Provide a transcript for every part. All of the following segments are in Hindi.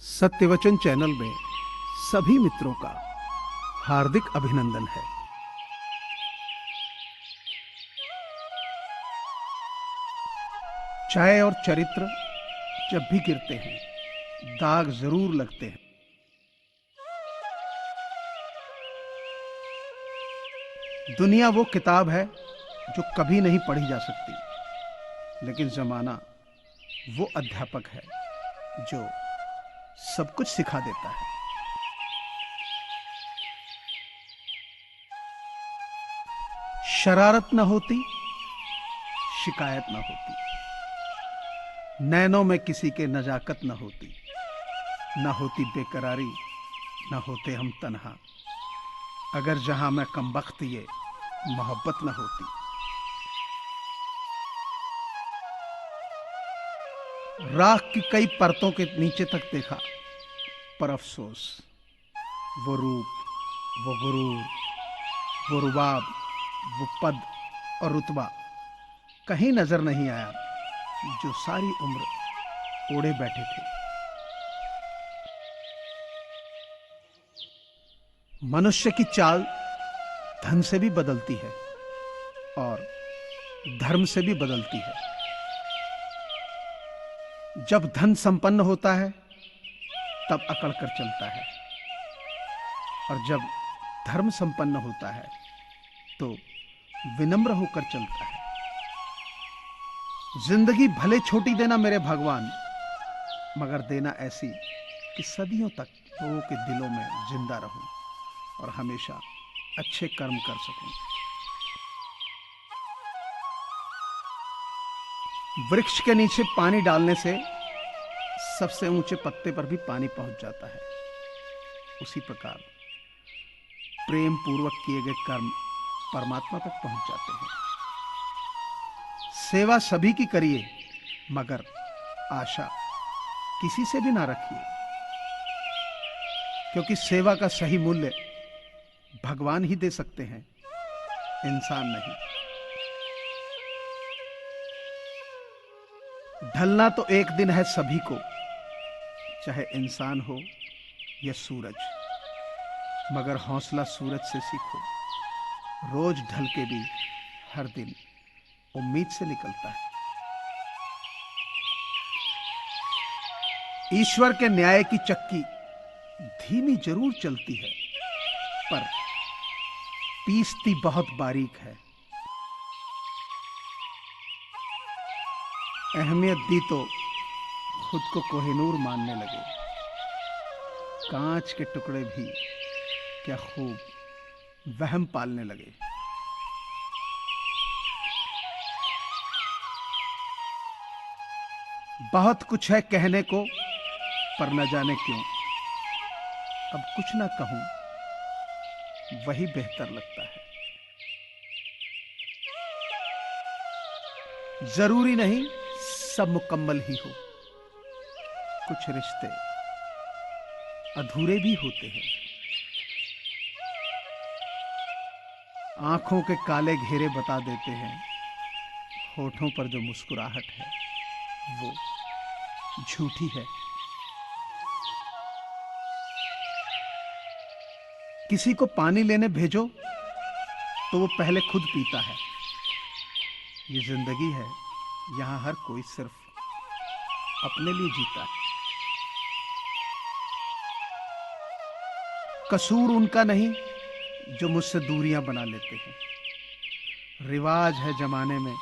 सत्यवचन चैनल में सभी मित्रों का हार्दिक अभिनंदन है। चाय और चरित्र जब भी गिरते हैं, दाग जरूर लगते हैं। दुनिया वो किताब है जो कभी नहीं पढ़ी जा सकती, लेकिन जमाना वो अध्यापक है जो सब कुछ सिखा देता है। शरारत न होती, शिकायत न होती, नैनों में किसी के नजाकत न होती, न होती बेकरारी, न होते हम तन्हा, अगर जहां मैं कमबख्त ये मोहब्बत न होती। राख की कई परतों के नीचे तक देखा, पर अफसोस वो रूप, वो गुरूर, वो रुबाब, वो पद और रुतबा कहीं नजर नहीं आया जो सारी उम्र ओढ़े बैठे थे। मनुष्य की चाल धन से भी बदलती है और धर्म से भी बदलती है। जब धन संपन्न होता है तब अकड़ कर चलता है, और जब धर्म संपन्न होता है तो विनम्र होकर चलता है। जिंदगी भले छोटी देना मेरे भगवान, मगर देना ऐसी कि सदियों तक लोगों के दिलों में जिंदा रहूं और हमेशा अच्छे कर्म कर सकूं। वृक्ष के नीचे पानी डालने से सबसे ऊंचे पत्ते पर भी पानी पहुंच जाता है। उसी प्रकार प्रेम पूर्वक किए गए कर्म परमात्मा तक पहुंच जाते हैं। सेवा सभी की करिए, मगर आशा किसी से भी ना रखिए, क्योंकि सेवा का सही मूल्य भगवान ही दे सकते हैं, इंसान नहीं। ढलना तो एक दिन है सभी को, चाहे इंसान हो या सूरज, मगर हौसला सूरज से सीखो। रोज ढल के भी हर दिन उम्मीद से निकलता है। ईश्वर के न्याय की चक्की धीमी जरूर चलती है, पर पीसती बहुत बारीक है। अहमियत दी तो खुद को कोहिनूर मानने लगे। कांच के टुकड़े भी क्या खूब वहम पालने लगे। बहुत कुछ है कहने को, पर न जाने क्यों अब कुछ ना कहूं, वही बेहतर लगता है। जरूरी नहीं सब मुकम्मल ही हो, कुछ रिश्ते अधूरे भी होते हैं। आंखों के काले घेरे बता देते हैं, होठों पर जो मुस्कुराहट है वो झूठी है। किसी को पानी लेने भेजो तो वो पहले खुद पीता है। ये जिंदगी है, यहां हर कोई सिर्फ अपने लिए जीता है। कसूर उनका नहीं जो मुझसे दूरियां बना लेते हैं। रिवाज है जमाने में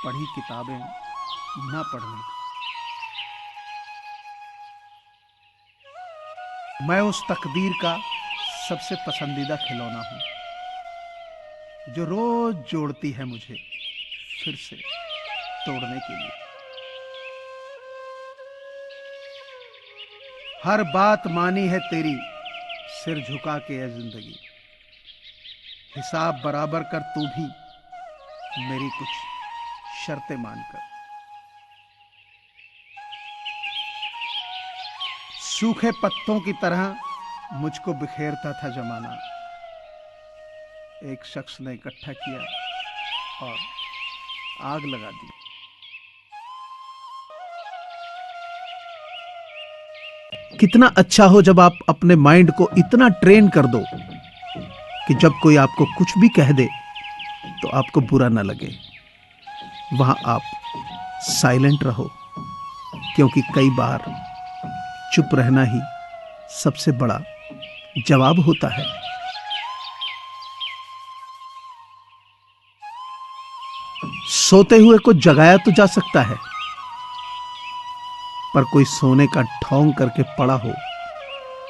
पढ़ी किताबें ना पढ़ने का। मैं उस तकदीर का सबसे पसंदीदा खिलौना हूं जो रोज जोड़ती है मुझे फिर से तोड़ने के लिए। हर बात मानी है तेरी, सिर झुका के है जिंदगी। हिसाब बराबर कर तू भी मेरी कुछ शर्तें मानकर। सूखे पत्तों की तरह मुझको बिखेरता था जमाना। एक शख्स ने इकट्ठा किया और आग लगा दी। कितना अच्छा हो जब आप अपने माइंड को इतना ट्रेन कर दो कि जब कोई आपको कुछ भी कह दे तो आपको बुरा ना लगे। वहां आप साइलेंट रहो, क्योंकि कई बार चुप रहना ही सबसे बड़ा जवाब होता है। सोते हुए को जगाया तो जा सकता है, पर कोई सोने का ढोंग करके पड़ा हो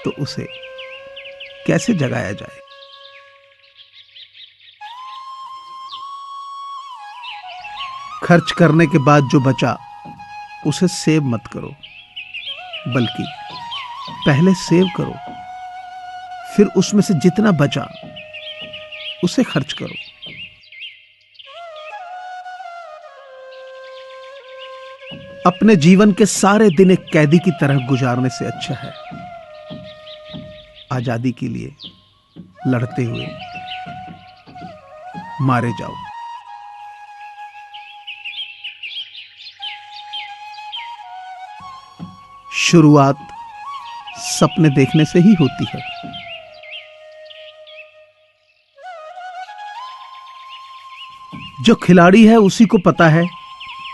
तो उसे कैसे जगाया जाए। खर्च करने के बाद जो बचा उसे सेव मत करो, बल्कि पहले सेव करो, फिर उसमें से जितना बचा उसे खर्च करो। अपने जीवन के सारे दिन एक कैदी की तरह गुजारने से अच्छा है आजादी के लिए लड़ते हुए मारे जाओ। शुरुआत सपने देखने से ही होती है। जो खिलाड़ी है उसी को पता है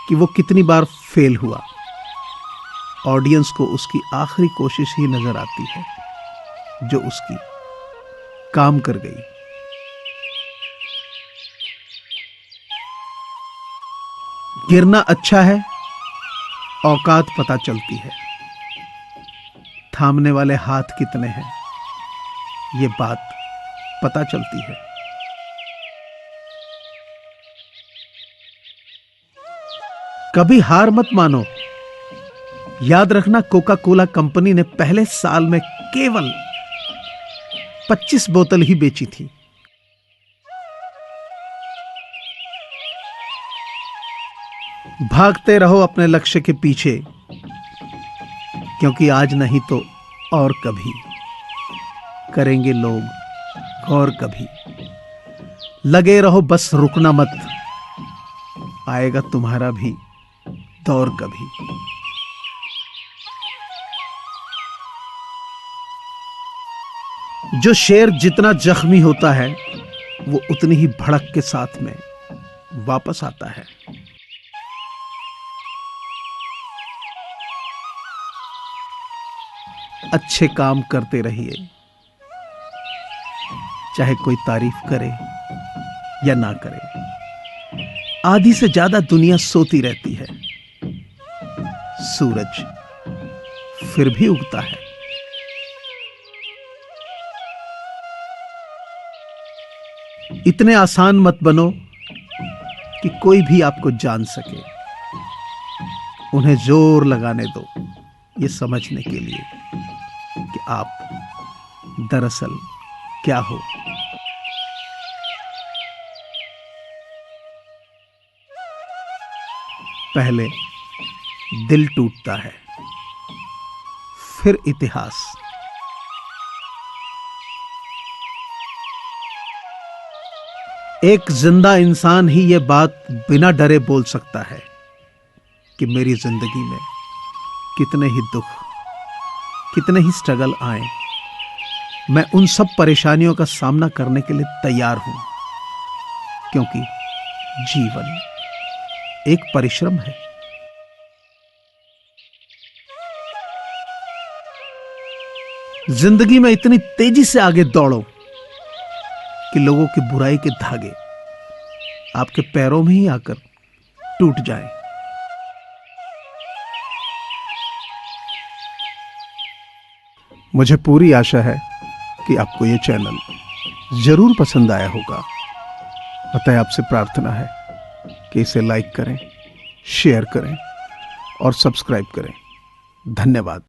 कि वो कितनी बार फेल हुआ। ऑडियंस को उसकी आखिरी कोशिश ही नजर आती है जो उसकी काम कर गई। गिरना अच्छा है, औकात पता चलती है। थामने वाले हाथ कितने हैं ये बात पता चलती है। कभी हार मत मानो। याद रखना, कोका कोला कंपनी ने पहले साल में केवल 25 बोतल ही बेची थी। भागते रहो अपने लक्ष्य के पीछे, क्योंकि आज नहीं तो और कभी करेंगे लोग और कभी। लगे रहो, बस रुकना मत, आएगा तुम्हारा भी दौर कभी। जो शेर जितना जख्मी होता है वो उतनी ही भड़क के साथ में वापस आता है। अच्छे काम करते रहिए, चाहे कोई तारीफ करे या ना करे। आधी से ज्यादा दुनिया सोती रहती है, सूरज फिर भी उगता है। इतने आसान मत बनो कि कोई भी आपको जान सके। उन्हें जोर लगाने दो ये समझने के लिए कि आप दरअसल क्या हो। पहले दिल टूटता है, फिर इतिहास। एक जिंदा इंसान ही यह बात बिना डरे बोल सकता है कि मेरी जिंदगी में कितने ही दुख, कितने ही स्ट्रगल आए, मैं उन सब परेशानियों का सामना करने के लिए तैयार हूं, क्योंकि जीवन एक परिश्रम है। जिंदगी में इतनी तेजी से आगे दौड़ो कि लोगों की बुराई के धागे आपके पैरों में ही आकर टूट जाएं। मुझे पूरी आशा है कि आपको यह चैनल जरूर पसंद आया होगा। अतः आपसे प्रार्थना है कि इसे लाइक करें, शेयर करें और सब्सक्राइब करें। धन्यवाद।